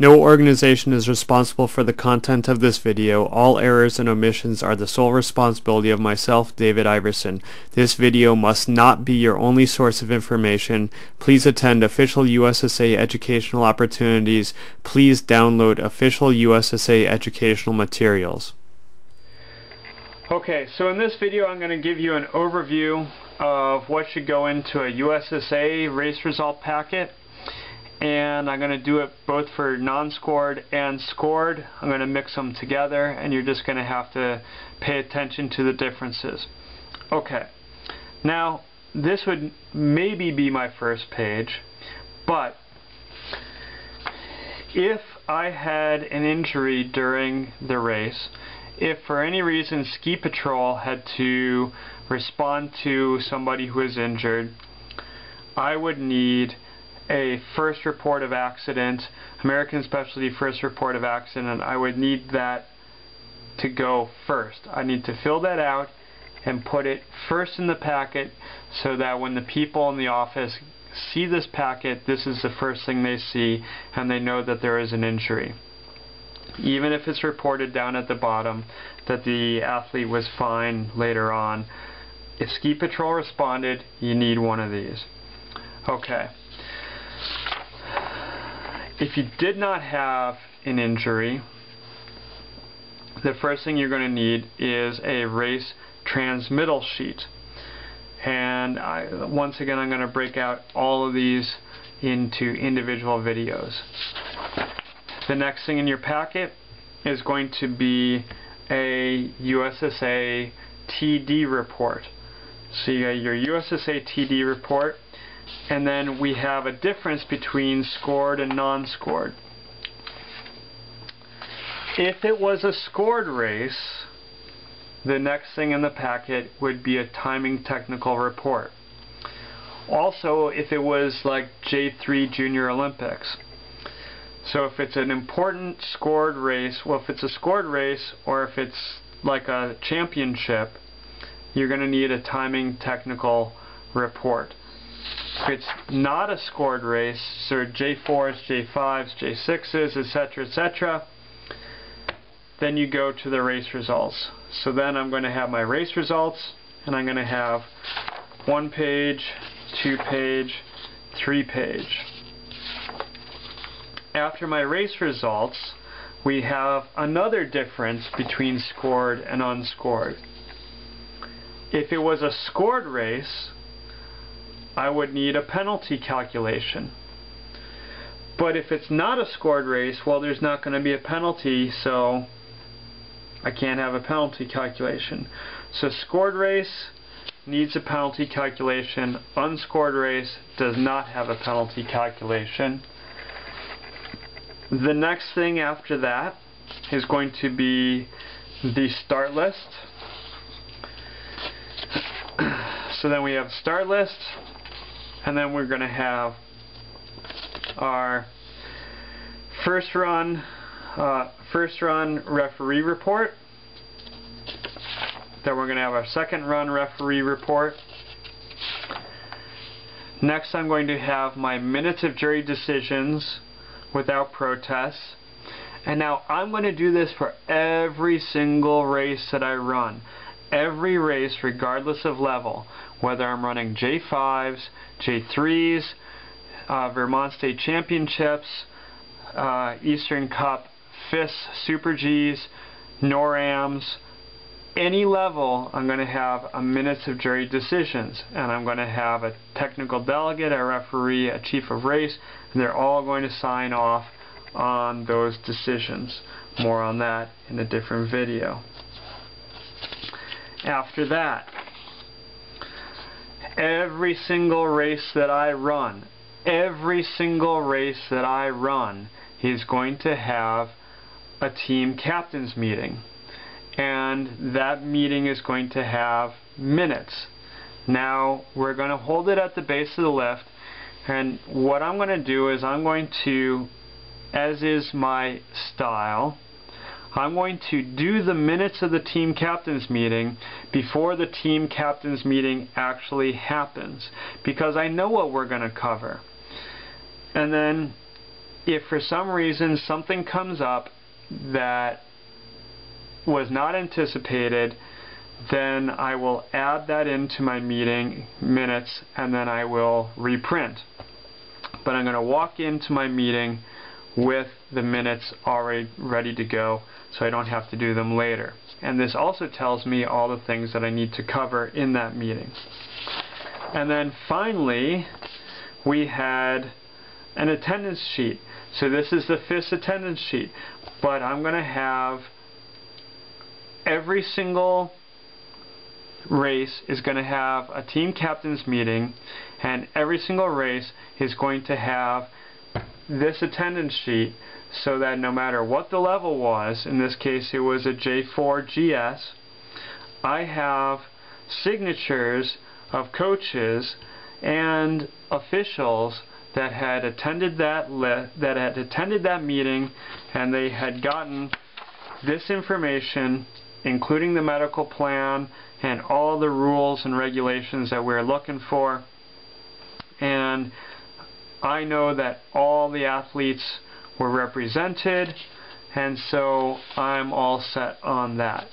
No organization is responsible for the content of this video. All errors and omissions are the sole responsibility of myself, David Iverson. This video must not be your only source of information. Please attend official USSA educational opportunities. Please download official USSA educational materials. Okay, so in this video I'm going to give you an overview of what should go into a USSA race result packet. And I'm going to do it both for non-scored and scored. I'm going to mix them together, and you're just going to have to pay attention to the differences. Okay, now this would maybe be my first page, but if I had an injury during the race, if for any reason ski patrol had to respond to somebody who is injured, I would need a first report of accident, American Specialty first report of accident. I would need that to go first. I need to fill that out and put it first in the packet so that when the people in the office see this packet, this is the first thing they see and they know that there is an injury. Even if it's reported down at the bottom that the athlete was fine later on, if ski patrol responded, you need one of these. Okay. If you did not have an injury, the first thing you're going to need is a race transmittal sheet. And once again, I'm going to break out all of these into individual videos. The next thing in your packet is going to be a USSA TD report. So you got your USSA TD report. And then we have a difference between scored and non-scored. If it was a scored race, the next thing in the packet would be a timing technical report. Also, if it was like J3 Junior Olympics. So if it's an important scored race, well, if it's a scored race or if it's like a championship, you're going to need a timing technical report. If it's not a scored race, so J4s, J5s, J6s, etc., then you go to the race results. So then I'm going to have my race results, and I'm going to have 1 page, 2 page, 3 page. After my race results, we have another difference between scored and unscored. If it was a scored race, I would need a penalty calculation. But if it's not a scored race, well, there's not going to be a penalty, so I can't have a penalty calculation. So scored race needs a penalty calculation. Unscored race does not have a penalty calculation. The next thing after that is going to be the start list. So then we have start list. And then we're going to have our first run referee report. Then we're going to have our second run referee report. Next, I'm going to have my minutes of jury decisions without protests. And now I'm going to do this for every single race that I run. Every race, regardless of level, whether I'm running J5s, J3s, Vermont State Championships, Eastern Cup, FIS Super Gs, NORAMs, any level, I'm going to have a minutes of jury decisions, and I'm going to have a technical delegate, a referee, a chief of race, and they're all going to sign off on those decisions. More on that in a different video. After that, every single race that I run is going to have a team captains meeting. And that meeting is going to have minutes. Now, we're going to hold it at the base of the lift, and what I'm going to do is I'm going to, as is my style, I'm going to do the minutes of the team captains meeting before the team captains meeting actually happens, because I know what we're going to cover. And then if for some reason something comes up that was not anticipated, then I will add that into my meeting minutes and then I will reprint. But I'm going to walk into my meeting with the minutes already ready to go, so I don't have to do them later. And this also tells me all the things that I need to cover in that meeting. And then finally, we had an attendance sheet. So this is the FIS attendance sheet, but I'm going to have every single race is going to have a team captain's meeting, and every single race is going to have this attendance sheet, so that no matter what the level was, in this case it was a J4 GS, I have signatures of coaches and officials that had attended that meeting, and they had gotten this information, including the medical plan and all the rules and regulations that we're looking for. And I know that all the athletes were represented, and so I'm all set on that.